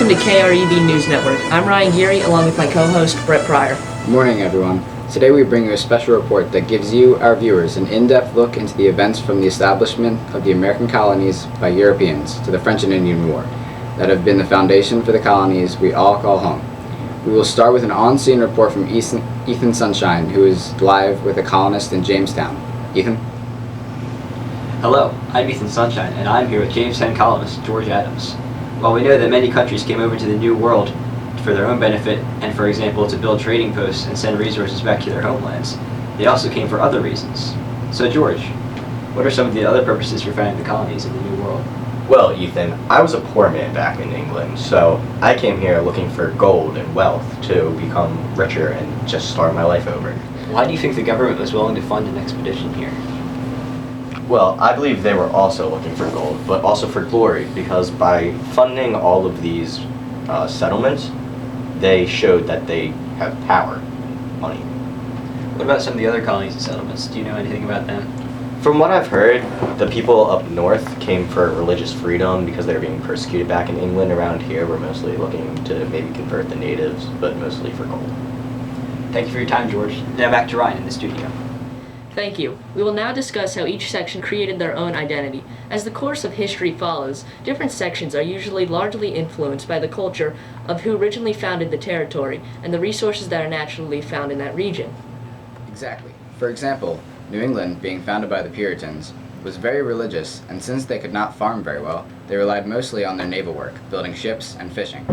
welcome to KREB News Network. I'm Ryan Geary, along with my co-host, Brett Pryor. Good morning, everyone. Today we bring you a special report that gives you, our viewers, an in-depth look into the events from the establishment of the American colonies by Europeans to the French and Indian War that have been the foundation for the colonies we all call home. We will start with an on-scene report from Ethan Sunshine, who is live with a colonist in Jamestown. Ethan? Hello, I'm Ethan Sunshine, and I'm here with Jamestown colonist George Adams. While we know that many countries came over to the New World for their own benefit and, for example, to build trading posts and send resources back to their homelands, they also came for other reasons. So, George, what are some of the other purposes for founding the colonies in the New World? Well, Ethan, I was a poor man back in England, so I came here looking for gold and wealth to become richer and just start my life over. Why do you think the government was willing to fund an expedition here? Well, I believe they were also looking for gold, but also for glory, because by funding all of these settlements, they showed that they have power, money. What about some of the other colonies and settlements? Do you know anything about them? From what I've heard, the people up north came for religious freedom because they were being persecuted back in England. Around here, we're mostly looking to maybe convert the natives, but mostly for gold. Thank you for your time, George. Now back to Ryan in the studio. Thank you. We will now discuss how each section created their own identity. As the course of history follows, different sections are usually largely influenced by the culture of who originally founded the territory and the resources that are naturally found in that region. Exactly. For example, New England, being founded by the Puritans, was very religious, and since they could not farm very well, they relied mostly on their naval work, building ships and fishing.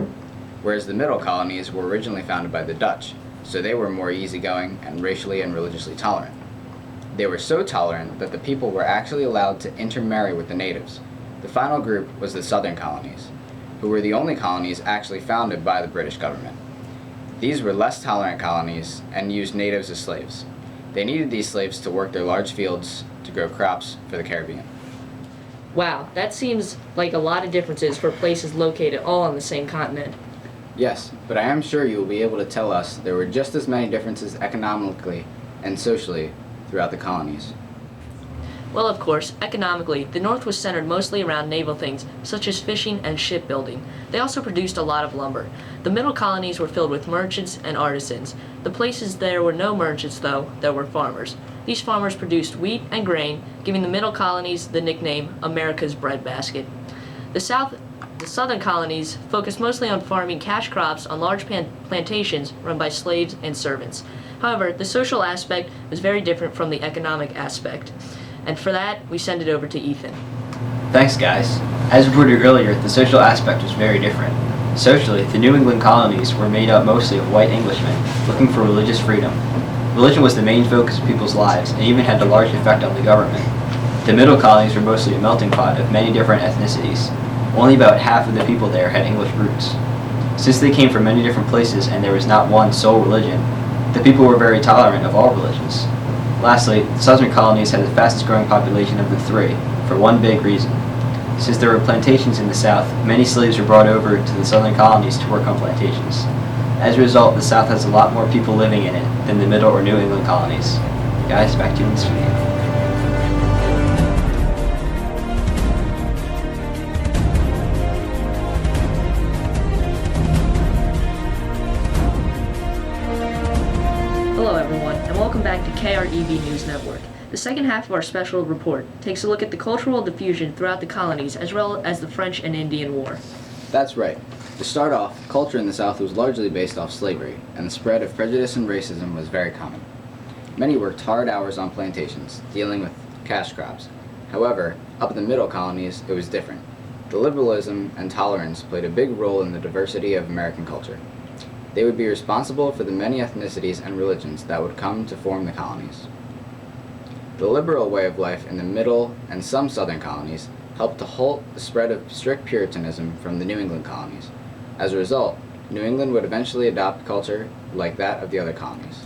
Whereas the middle colonies were originally founded by the Dutch, so they were more easygoing and racially and religiously tolerant. They were so tolerant that the people were actually allowed to intermarry with the natives. The final group was the southern colonies, who were the only colonies actually founded by the British government. These were less tolerant colonies and used natives as slaves. They needed these slaves to work their large fields to grow crops for the Caribbean. Wow, that seems like a lot of differences for places located all on the same continent. Yes, but I am sure you will be able to tell us there were just as many differences economically and socially throughout the colonies. Well, of course, economically, the North was centered mostly around naval things, such as fishing and shipbuilding. They also produced a lot of lumber. The middle colonies were filled with merchants and artisans. The places there were no merchants, though, there were farmers. These farmers produced wheat and grain, giving the middle colonies the nickname America's breadbasket. The southern colonies focused mostly on farming cash crops on large plantations run by slaves and servants. However, the social aspect was very different from the economic aspect. And for that, we send it over to Ethan. Thanks, guys. As reported earlier, the social aspect was very different. Socially, the New England colonies were made up mostly of white Englishmen looking for religious freedom. Religion was the main focus of people's lives and even had a large effect on the government. The middle colonies were mostly a melting pot of many different ethnicities. Only about half of the people there had English roots. Since they came from many different places and there was not one sole religion, the people were very tolerant of all religions. Lastly, the southern colonies had the fastest growing population of the three, for one big reason. Since there were plantations in the south, many slaves were brought over to the southern colonies to work on plantations. As a result, the south has a lot more people living in it than the middle or New England colonies. Guys, back to you in the studio. Hello everyone, and welcome back to KREB News Network. The second half of our special report takes a look at the cultural diffusion throughout the colonies as well as the French and Indian War. That's right. To start off, culture in the South was largely based off slavery, and the spread of prejudice and racism was very common. Many worked hard hours on plantations, dealing with cash crops. However, up in the middle colonies, it was different. The liberalism and tolerance played a big role in the diversity of American culture. They would be responsible for the many ethnicities and religions that would come to form the colonies. The liberal way of life in the middle and some southern colonies helped to halt the spread of strict Puritanism from the New England colonies. As a result, New England would eventually adopt culture like that of the other colonies.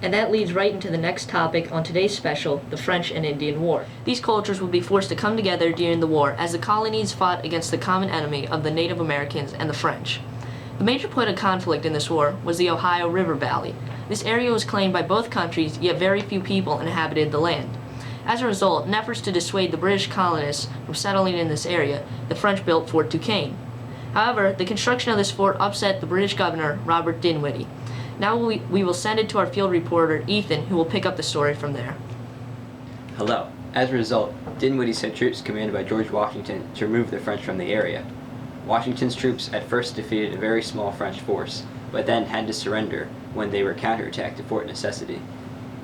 And that leads right into the next topic on today's special, the French and Indian War. These cultures would be forced to come together during the war as the colonies fought against the common enemy of the Native Americans and the French. The major point of conflict in this war was the Ohio River Valley. This area was claimed by both countries, yet very few people inhabited the land. As a result, in efforts to dissuade the British colonists from settling in this area, the French built Fort Duquesne. However, the construction of this fort upset the British governor, Robert Dinwiddie. Now we will send it to our field reporter, Ethan, who will pick up the story from there. Hello. As a result, Dinwiddie sent troops commanded by George Washington to remove the French from the area. Washington's troops at first defeated a very small French force, but then had to surrender when they were counterattacked at Fort Necessity.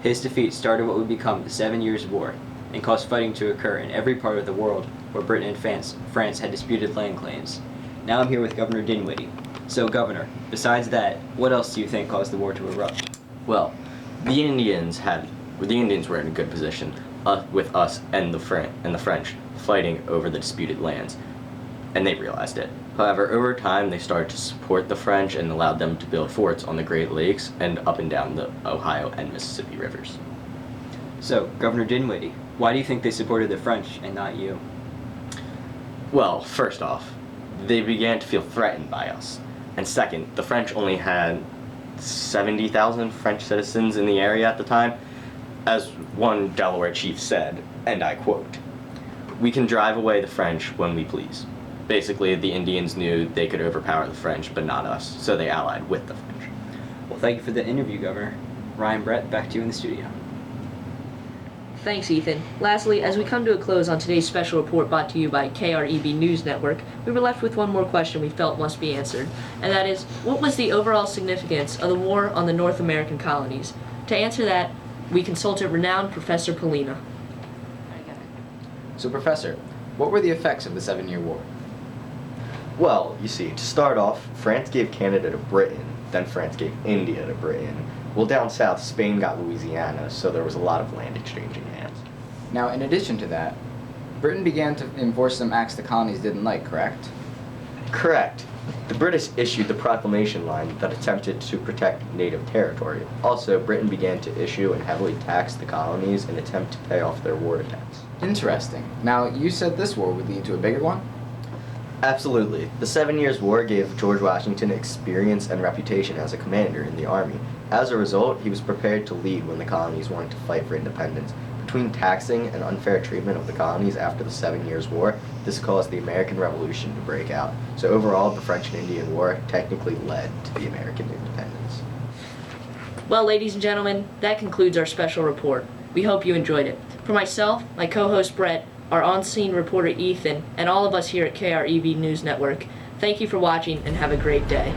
His defeat started what would become the 7 Years' War and caused fighting to occur in every part of the world where Britain and France had disputed land claims. Now I'm here with Governor Dinwiddie. So, Governor, besides that, what else do you think caused the war to erupt? Well, the Indians were in a good position with us and the French fighting over the disputed lands, and they realized it. However, over time, they started to support the French and allowed them to build forts on the Great Lakes and up and down the Ohio and Mississippi rivers. So, Governor Dinwiddie, why do you think they supported the French and not you? Well, first off, they began to feel threatened by us. And second, the French only had 70,000 French citizens in the area at the time. As one Delaware chief said, and I quote, "We can drive away the French when we please." Basically, the Indians knew they could overpower the French, but not us, so they allied with the French. Well, thank you for the interview, Governor. Ryan Brett, back to you in the studio. Thanks, Ethan. Lastly, as we come to a close on today's special report brought to you by KREB News Network, we were left with one more question we felt must be answered, and that is, what was the overall significance of the war on the North American colonies? To answer that, we consulted renowned Professor Polina. So, Professor, what were the effects of the 7-Year War? Well, you see, to start off, France gave Canada to Britain, then France gave India to Britain. Well, down south, Spain got Louisiana, so there was a lot of land exchanging hands. Now, in addition to that, Britain began to enforce some acts the colonies didn't like, correct? Correct. The British issued the Proclamation Line that attempted to protect native territory. Also, Britain began to issue and heavily tax the colonies in an attempt to pay off their war debts. Interesting. Now, you said this war would lead to a bigger one? Absolutely. The 7 Years' War gave George Washington experience and reputation as a commander in the army. As a result, he was prepared to lead when the colonies wanted to fight for independence. Between taxing and unfair treatment of the colonies after the 7 Years' War, this caused the American Revolution to break out. So overall, the French and Indian War technically led to the American independence. Well, ladies and gentlemen, that concludes our special report. We hope you enjoyed it. For myself, my co-host Brett, our on-scene reporter Ethan, and all of us here at KREB News Network, thank you for watching and have a great day.